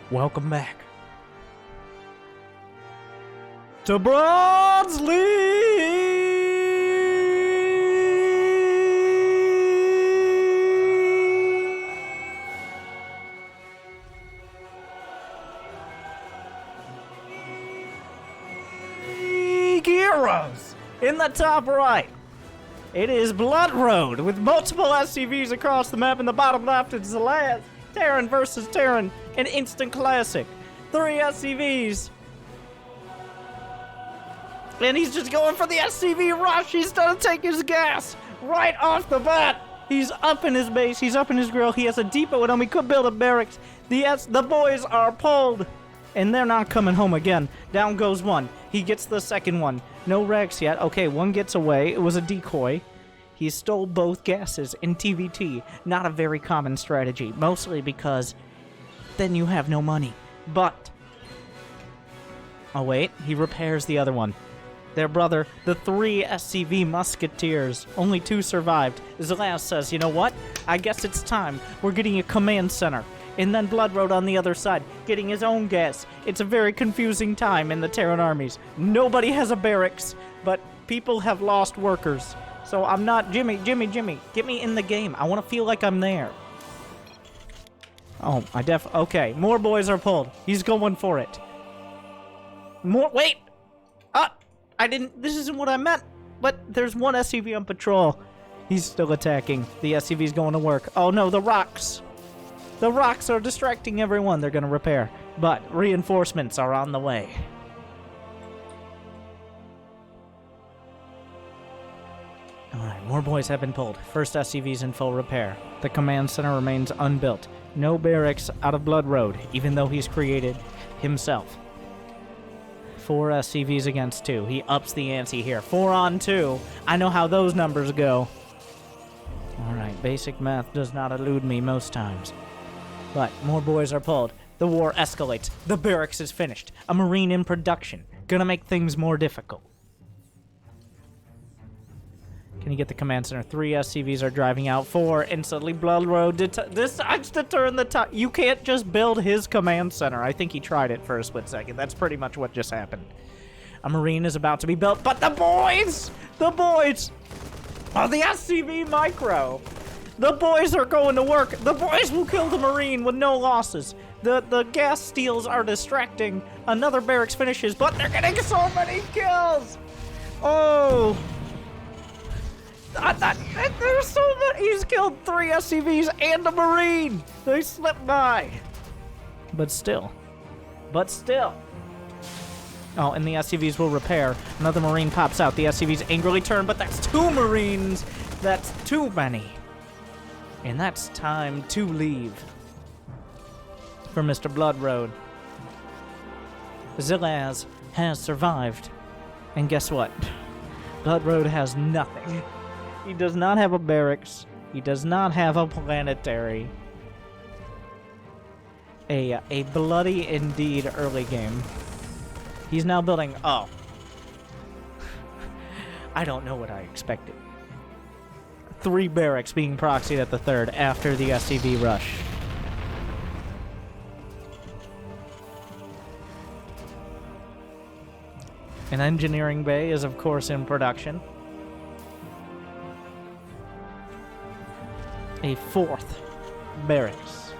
Welcome back to Bronze League Heroes. In the top right, it is BloodRode with multiple SCVs across the map. In the bottom left, it's Zilaz, Terran versus Terran, an instant classic. 3 SCVs. And he's just going for the SCV rush. He's gonna take his gas right off the bat. He's up in his base. He's up in his grill. He has a depot with him. He could build a barracks. The boys are pulled. And they're not coming home again. Down goes one. He gets the second one. No Rex yet. Okay, one gets away. It was a decoy. He stole both gases in TVT. Not a very common strategy. Mostly because then you have no money. But... oh, wait. He repairs the other one. Their brother, the 3 SCV Musketeers. Only 2 survived. Zilaz says, you know what? I guess it's time. We're getting a command center. And then BloodRode on the other side, getting his own gas. It's a very confusing time in the Terran armies. Nobody has a barracks, but people have lost workers. So I'm not... Jimmy, get me in the game. I want to feel like I'm there. Oh, okay, more boys are pulled. He's going for it. More... wait! I didn't... this isn't what I meant. But there's one SCV on patrol. He's still attacking. The SCV's going to work. Oh no, the rocks. The rocks are distracting everyone. They're going to repair. But reinforcements are on the way. Alright, more boys have been pulled. First SCV's in full repair. The command center remains unbuilt. No barracks out of BloodRode, even though he's created himself. 4 SCVs against 2. He ups the ante here. 4 on 2. I know how those numbers go. Alright, basic math does not elude me most times. But more boys are pulled. The war escalates. The barracks is finished. A marine in production. Gonna make things more difficult. Can you get the command center? 3 SCVs are driving out. 4 instantly. BloodRode decides to turn the top. You can't just build his command center. I think he tried it for a split second. That's pretty much what just happened. A marine is about to be built, but the boys are the SCV micro. The boys are going to work. The boys will kill the marine with no losses. The gas steals are distracting. Another barracks finishes, but they're getting so many kills. Oh. There's so many. He's killed 3 SCVs and a marine. They slipped by. But still. Oh, and the SCVs will repair. Another marine pops out. The SCVs angrily turn, but that's 2 marines. That's too many. And that's time to leave for Mr. BloodRode. Zilaz has survived. And guess what? BloodRode has nothing. He does not have a barracks. He does not have a planetary. A bloody indeed early game. He's now building... oh. I don't know what I expected. 3 barracks being proxied at the 3rd after the SCV rush. An engineering bay is of course in production. A 4th barracks.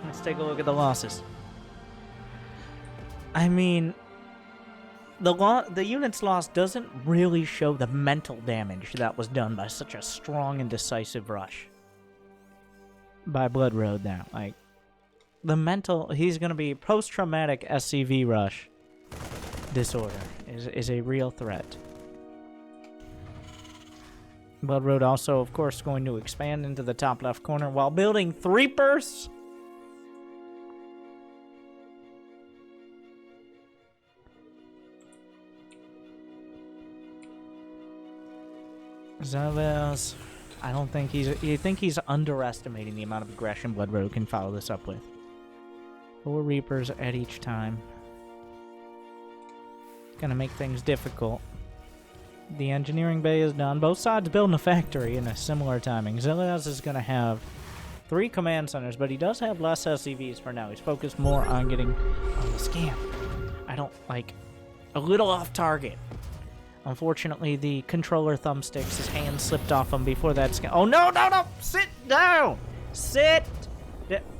Let's take a look at the losses. I mean... The unit's loss doesn't really show the mental damage that was done by such a strong and decisive rush. By BloodRode now. Like, the mental... he's going to be post-traumatic SCV rush disorder is a real threat. BloodRode also, of course, going to expand into the top left corner while building 3 bursts. Zilaz, I don't think he's underestimating the amount of aggression BloodRode can follow this up with. 4 Reapers at each time. Gonna make things difficult. The engineering bay is done. Both sides building a factory in a similar timing. Zilaz is gonna have 3 command centers, but he does have less SCVs for now. He's focused more on getting on the scam. I don't like a little off target. Unfortunately, the controller thumbsticks, his hand slipped off him before that scam. Oh, no, no, no! Sit down! Sit!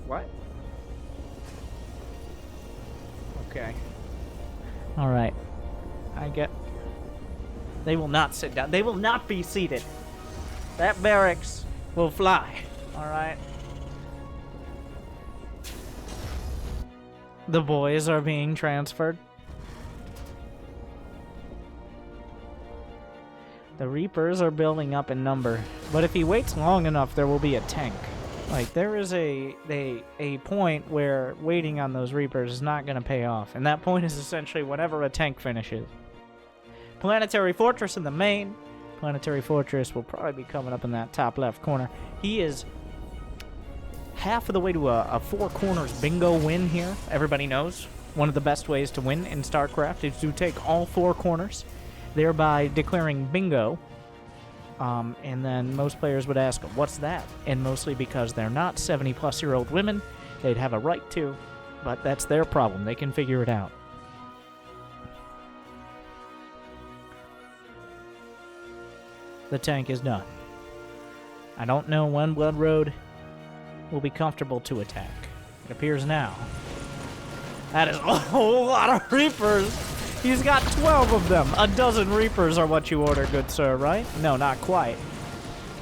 What? Okay. All right. I get... They will not sit down. They will not be seated. That barracks will fly. All right. The boys are being transferred. The Reapers are building up in number. But if he waits long enough, there will be a tank. Like, there is a point where waiting on those Reapers is not going to pay off. And that point is essentially whenever a tank finishes. Planetary Fortress in the main. Planetary Fortress will probably be coming up in that top left corner. He is half of the way to a 4 corners bingo win here. Everybody knows one of the best ways to win in StarCraft is to take all 4 corners, thereby declaring bingo. And then most players would ask, what's that? And mostly because they're not 70-plus-year-old women. They'd have a right to, but that's their problem. They can figure it out. The tank is done. I don't know when BloodRode will be comfortable to attack. It appears now. That is a whole lot of Reapers. He's got 12 of them. A dozen Reapers are what you order, good sir, right? No, not quite.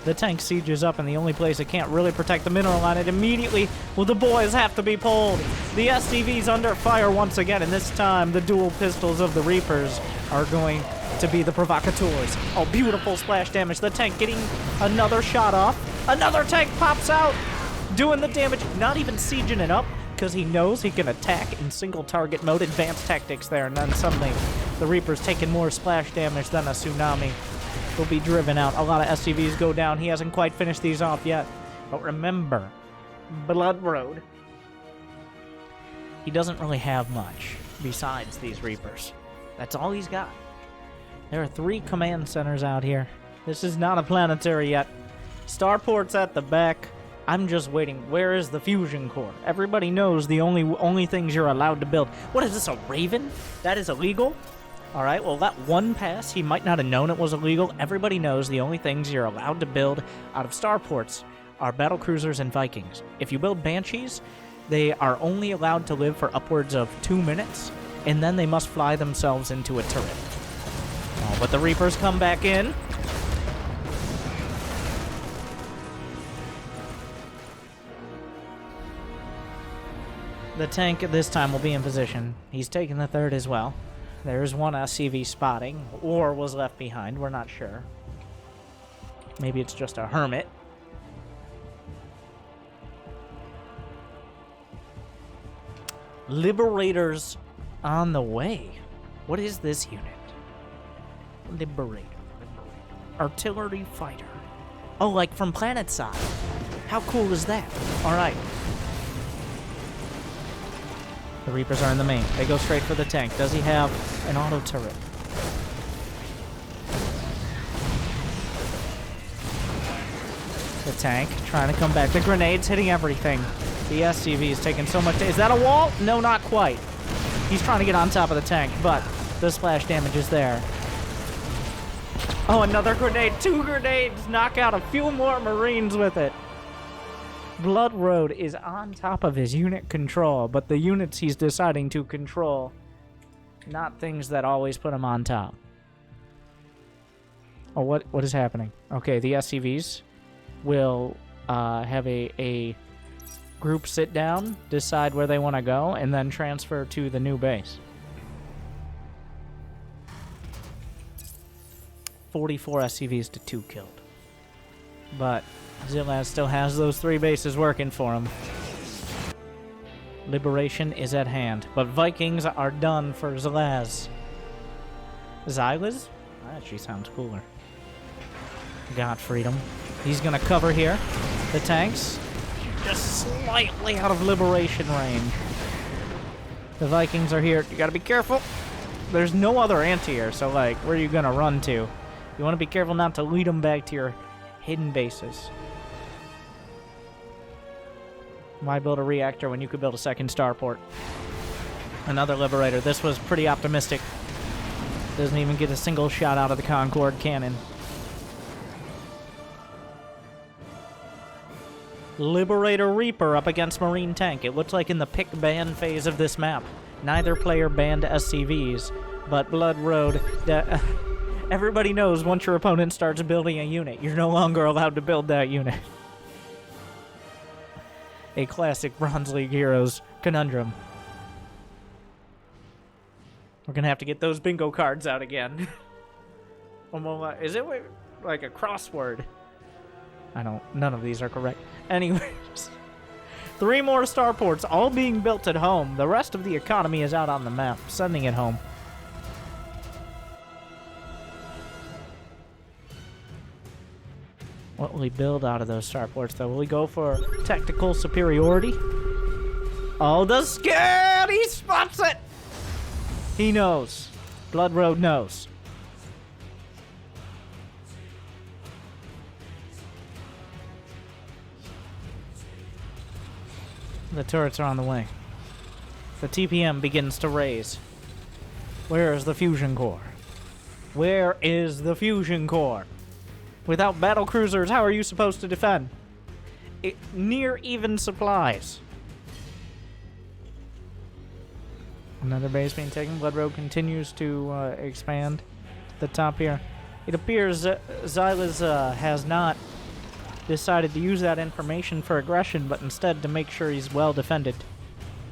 The tank sieges up, and the only place it can't really protect the mineral line, it immediately, well, the boys have to be pulled. The SCV's under fire once again, and this time the dual pistols of the Reapers are going to be the provocateurs. Oh, beautiful splash damage. The tank getting another shot off. Another tank pops out, doing the damage, not even sieging it up, because he knows he can attack in single target mode. Advanced tactics there, and then suddenly the Reaper's taking more splash damage than a tsunami. Will be driven out. A lot of SCVs go down. He hasn't quite finished these off yet. But remember, BloodRode, he doesn't really have much besides these Reapers. That's all he's got. There are 3 command centers out here. This is not a planetary yet. Starport's at the back. I'm just waiting. Where is the fusion core? Everybody knows the only things you're allowed to build. What is this, a Raven? That is illegal? All right, well, that one pass, he might not have known it was illegal. Everybody knows the only things you're allowed to build out of starports are battlecruisers and Vikings. If you build Banshees, they are only allowed to live for upwards of 2 minutes, and then they must fly themselves into a turret. Oh, but the Reapers come back in. The tank at this time will be in position. He's taking the third as well. There's one SCV spotting, or was left behind. We're not sure. Maybe it's just a hermit. Liberators on the way. What is this unit? Liberator. Artillery fighter. Oh, like from PlanetSide. How cool is that? All right. The Reapers are in the main. They go straight for the tank. Does he have an auto turret? The tank trying to come back. The grenades hitting everything. The SCV is taking so much. Is that a wall? No, not quite. He's trying to get on top of the tank, but the splash damage is there. Oh, another grenade. 2 grenades. Knock out a few more Marines with it. BloodRode is on top of his unit control, but the units he's deciding to control, not things that always put him on top. Oh, what is happening? Okay, the SCVs will have a group sit down, decide where they want to go, and then transfer to the new base. 44 SCVs to 2 killed. But Zilaz still has those 3 bases working for him. Liberation is at hand, but Vikings are done for Zilaz. Zilaz? That actually sounds cooler. Got freedom. He's gonna cover here. The tanks just slightly out of liberation range. The Vikings are here. You gotta be careful. There's no other anti-air, so like, where are you gonna run to? You wanna be careful not to lead them back to your hidden bases. Why build a reactor when you could build a second starport? Another Liberator. This was pretty optimistic. Doesn't even get a single shot out of the Concorde cannon. Liberator Reaper up against Marine Tank. It looks like in the pick ban phase of this map. Neither player banned SCVs, but BloodRode, everybody knows once your opponent starts building a unit, you're no longer allowed to build that unit. A classic Bronze League Heroes conundrum. We're gonna have to get those bingo cards out again. Is it like a crossword? None of these are correct. Anyways, 3 more starports, all being built at home. The rest of the economy is out on the map, sending it home. What will he build out of those starports, though? Will he go for tactical superiority? Oh, the scare! He spots it! He knows. BloodRode knows. The turrets are on the way. The TPM begins to raise. Where is the fusion core? Where is the fusion core? Without battle cruisers, how are you supposed to defend? Near even supplies. Another base being taken. BloodRode continues to expand to the top here. It appears Zilaz has not decided to use that information for aggression, but instead to make sure he's well defended.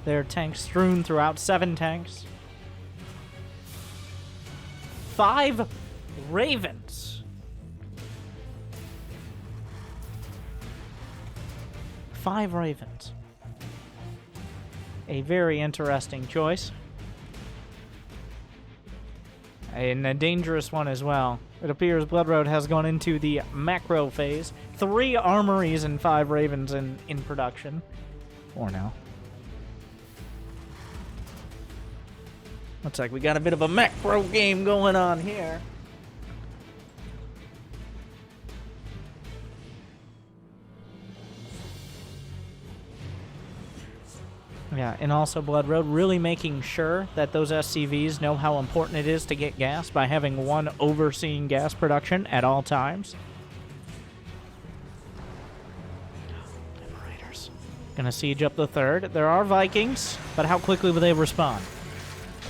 There are tanks strewn throughout. 7 tanks. 5 Ravens. 5 Ravens. A very interesting choice. And a dangerous one as well. It appears BloodRode has gone into the macro phase. 3 armories and 5 Ravens in production. 4 now. Looks like we got a bit of a macro game going on here. Yeah, and also BloodRode really making sure that those SCVs know how important it is to get gas by having one overseeing gas production at all times. Liberators. Gonna siege up the 3rd. There are Vikings, but how quickly will they respond?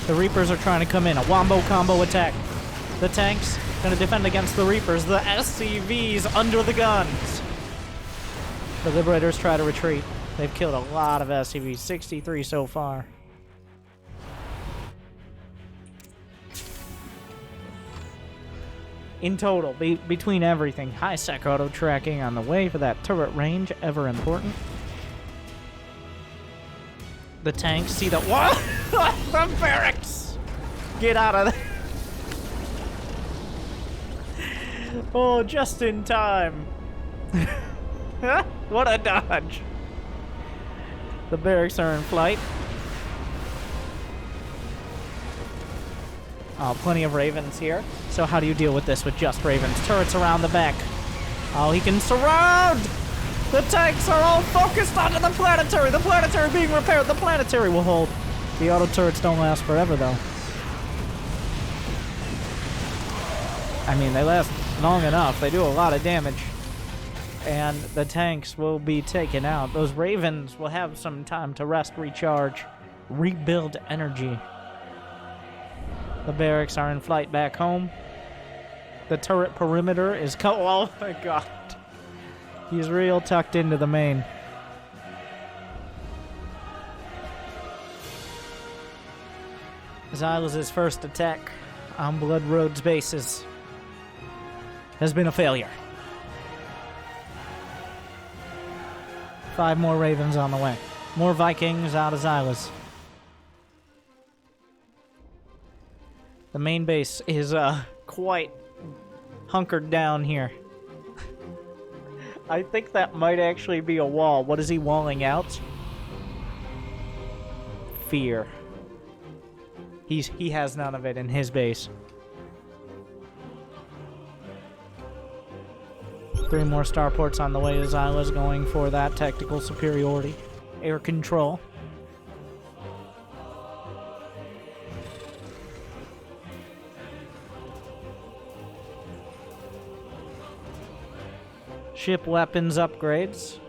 The Reapers are trying to come in. A wombo combo attack. The tanks gonna defend against the Reapers. The SCVs under the guns. The Liberators try to retreat. They've killed a lot of SCVs, 63 so far. In total, between everything, high-sec auto tracking on the way for that turret range, ever important. The tanks see the... What? The barracks! Get out of there! Oh, just in time. What a dodge! The barracks are in flight. Oh, plenty of Ravens here. So how do you deal with this with just Ravens? Turrets around the back. Oh, he can surround! The tanks are all focused onto the planetary. The planetary being repaired. The planetary will hold. The auto turrets don't last forever, though. I mean, they last long enough. They do a lot of damage. And the tanks will be taken out. Those Ravens will have some time to rest, recharge, rebuild energy. The barracks are in flight back home. The turret perimeter is oh my god. He's real tucked into the main. Zilaz's first attack on BloodRode's bases has been a failure. 5 more Ravens on the way. More Vikings out of Zilaz. The main base is quite hunkered down here. I think that might actually be a wall. What is he walling out? Fear. He has none of it in his base. 3 more starports on the way to Zilaz, going for that tactical superiority. air control. Ship weapons upgrades.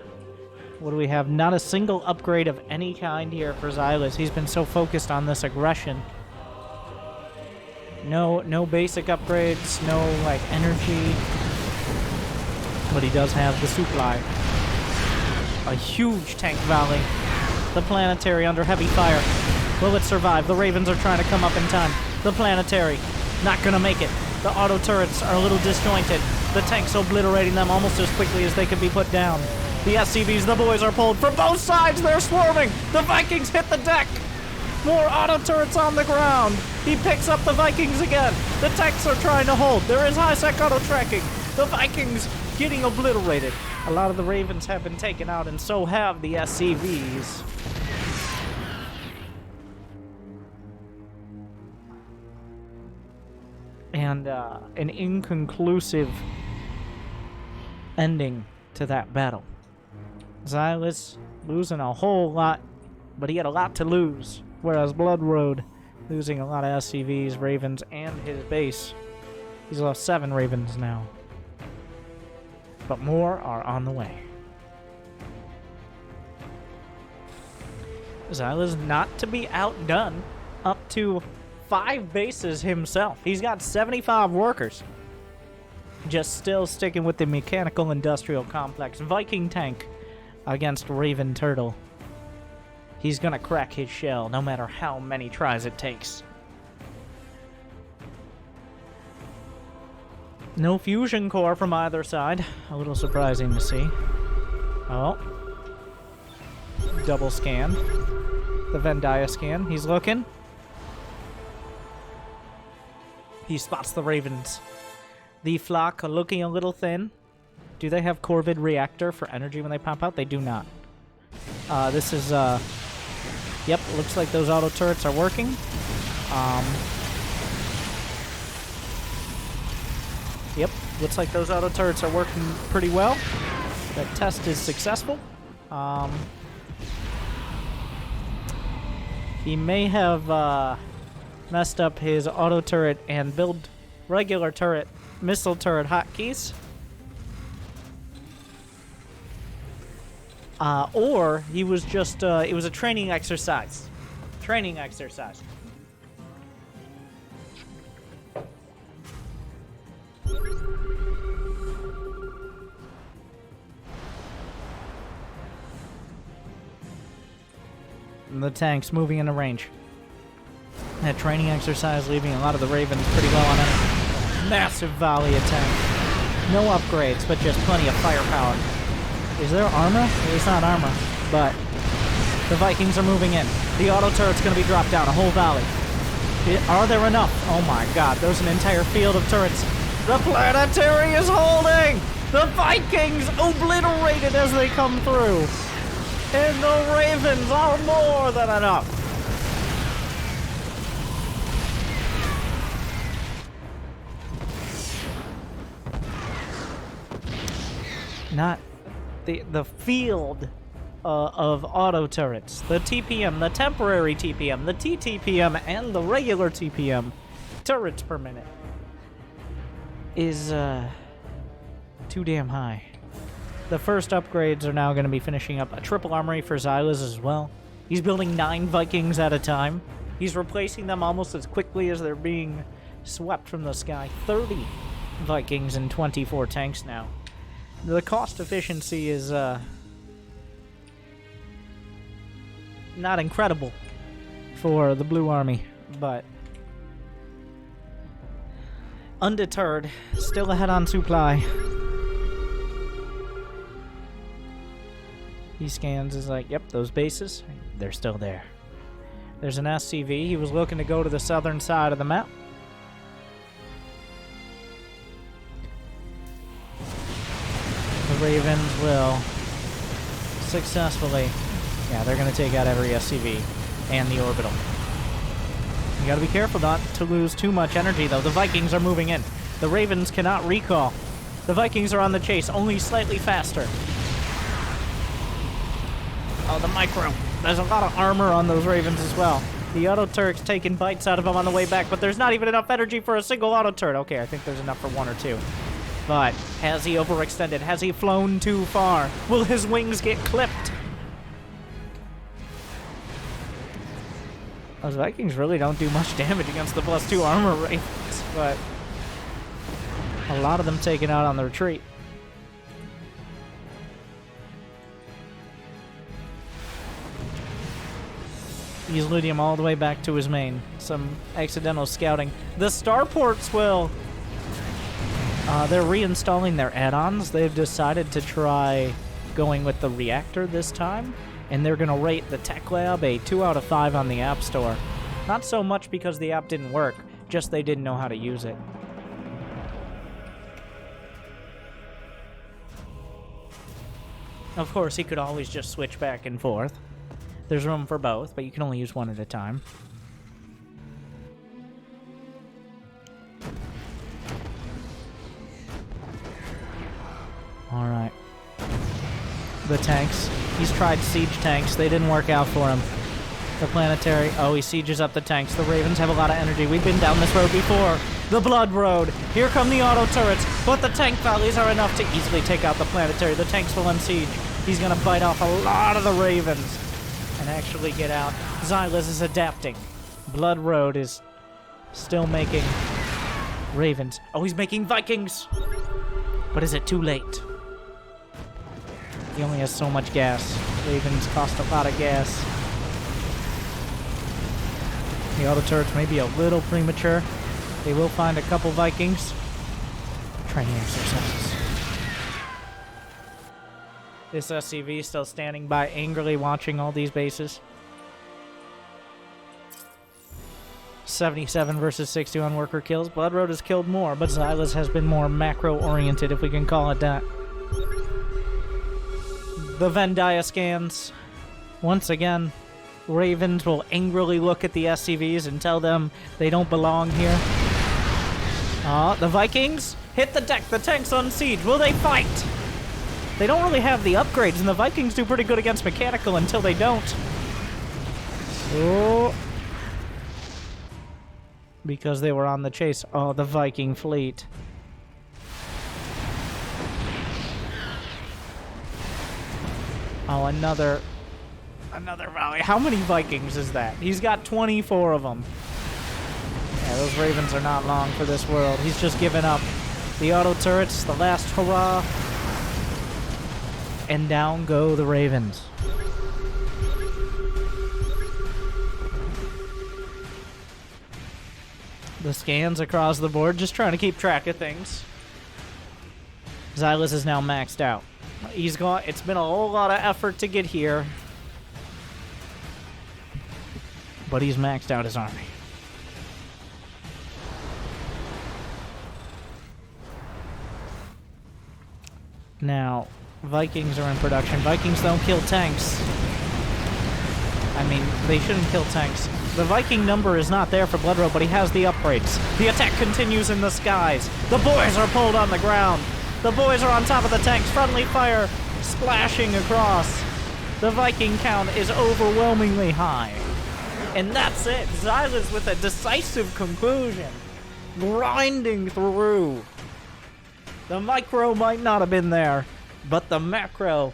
What do we have? Not a single upgrade of any kind here for Zilaz. He's been so focused on this aggression. No basic upgrades, no, like, energy. But he does have the supply. A huge tank valley. The planetary under heavy fire. Will it survive? The Ravens are trying to come up in time. The planetary, not gonna make it. The auto turrets are a little disjointed. The tanks obliterating them almost as quickly as they can be put down. The SCVs, the boys are pulled from both sides. They're swarming. The Vikings hit the deck. More auto turrets on the ground. He picks up the Vikings again. The tanks are trying to hold. There is high-sec auto tracking. The Vikings getting obliterated. A lot of the Ravens have been taken out, and so have the SCVs. And an inconclusive ending to that battle. Zilaz losing a whole lot, but he had a lot to lose. Whereas BloodRode losing a lot of SCVs, Ravens, and his base. He's lost 7 Ravens now. But more are on the way. Zilaz not to be outdone, up to 5 bases himself. He's got 75 workers. Just still sticking with the mechanical industrial complex. Viking tank against Raven Turtle. He's gonna crack his shell no matter how many tries it takes. No fusion core from either side. A little surprising to see. Oh. Double scan. The Venn dia scan. He's looking. He spots the Ravens. The flock are looking a little thin. Do they have Corvid reactor for energy when they pop out? They do not. This is, yep, looks like those auto turrets are working. Yep, looks like those auto turrets are working pretty well. That test is successful. He may have messed up his auto turret and build regular turret, missile turret hotkeys. Or he was just, it was a training exercise. Training exercise. And the tank's moving into range. That training exercise leaving a lot of the Ravens pretty low on it. Massive volley attack. No upgrades, but just plenty of firepower. Is there armor? There's not armor, but the Vikings are moving in. The auto turret's going to be dropped down, a whole valley. Are there enough? Oh my god, there's an entire field of turrets. The planetary is holding! The Vikings obliterated as they come through. And the Ravens are more than enough. Not the field of auto turrets. The TPM, the temporary TPM, the TTPM, and the regular TPM turrets per minute is too damn high. The first upgrades are now going to be finishing up a triple armory for Zilaz as well. He's building 9 Vikings at a time. He's replacing them almost as quickly as they're being swept from the sky. 30 Vikings and 24 tanks now. The cost efficiency is not incredible for the Blue Army, but undeterred, still ahead on supply. He scans, is like, yep, those bases, they're still there. There's an SCV. He was looking to go to the southern side of the map. The Ravens will successfully, yeah, they're going to take out every SCV and the orbital. You got to be careful not to lose too much energy, though. The Vikings are moving in. The Ravens cannot recall. The Vikings are on the chase, only slightly faster. Oh, the micro. There's a lot of armor on those Ravens as well. The auto turret's taking bites out of them on the way back, but there's not even enough energy for a single auto turret. Okay, I think there's enough for one or two. But has he overextended? Has he flown too far? Will his wings get clipped? Those Vikings really don't do much damage against the +2 armor Ravens, but a lot of them taken out on the retreat. He's leading him all the way back to his main. Some accidental scouting. The starports will... they're reinstalling their add-ons. They've decided to try going with the reactor this time. And they're going to rate the Tech Lab a 2 out of 5 on the App Store. Not so much because the app didn't work, just they didn't know how to use it. Of course, he could always just switch back and forth. There's room for both, but you can only use one at a time. Alright. The tanks. He's tried siege tanks. They didn't work out for him. The planetary. Oh, he sieges up the tanks. The Ravens have a lot of energy. We've been down this road before. The BloodRode. Here come the auto turrets. But the tank valleys are enough to easily take out the planetary. The tanks will unsiege. He's going to bite off a lot of the Ravens and actually get out. Zilaz is adapting. BloodRode is still making Ravens. Oh, he's making Vikings. But is it too late? He only has so much gas. Ravens cost a lot of gas. The auto turrets may be a little premature. They will find a couple Vikings. Training exercises. This SCV still standing by, angrily watching all these bases. 77 versus 61 worker kills. BloodRode has killed more, but Zilaz has been more macro-oriented, if we can call it that. The Venn diagram scans. Once again, Ravens will angrily look at the SCVs and tell them they don't belong here. The Vikings hit the deck. The tanks on siege. Will they fight? They don't really have the upgrades, and the Vikings do pretty good against mechanical until they don't. Oh. Because they were on the chase. Oh, the Viking fleet. Oh, another rally. How many Vikings is that? He's got 24 of them. Yeah, those Ravens are not long for this world. He's just given up. The auto turrets, the last hurrah. And down go the Ravens. The scans across the board, just trying to keep track of things. Zilaz is now maxed out. He's gone. It's been a whole lot of effort to get here. But he's maxed out his army. Now, Vikings are in production. Vikings don't kill tanks. I mean, they shouldn't kill tanks. The Viking number is not there for BloodRode, but he has the upgrades. The attack continues in the skies. The boys are pulled on the ground. The boys are on top of the tanks. Friendly fire splashing across. The Viking count is overwhelmingly high. And that's it. Zilaz with a decisive conclusion. Grinding through. The micro might not have been there, but the macro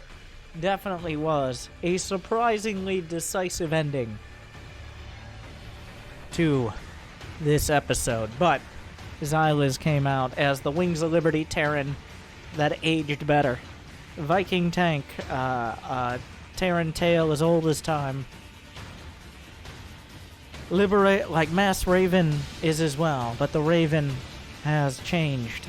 definitely was. A surprisingly decisive ending to this episode. But Zilaz came out as the Wings of Liberty Terran that aged better. Viking tank, Terran tail as old as time. Liberate, like Mass Raven is as well, but the Raven has changed.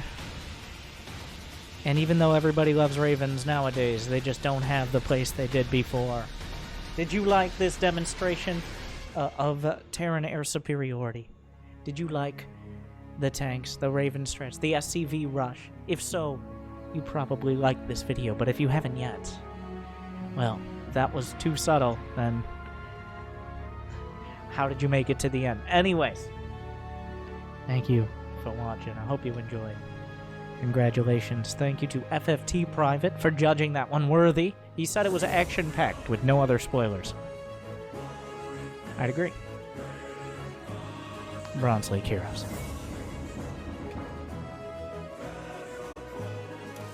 And even though everybody loves Ravens nowadays, they just don't have the place they did before. Did you like this demonstration of Terran air superiority? Did you like the tanks, the Raven strats, the SCV rush? If so, you probably liked this video, but if you haven't yet, well, if that was too subtle, then how did you make it to the end? Anyways, thank you for watching. I hope you enjoyed. Congratulations. Thank you to FFT Private for judging that one worthy. He said it was action-packed with no other spoilers. I'd agree. Bronze League Heroes.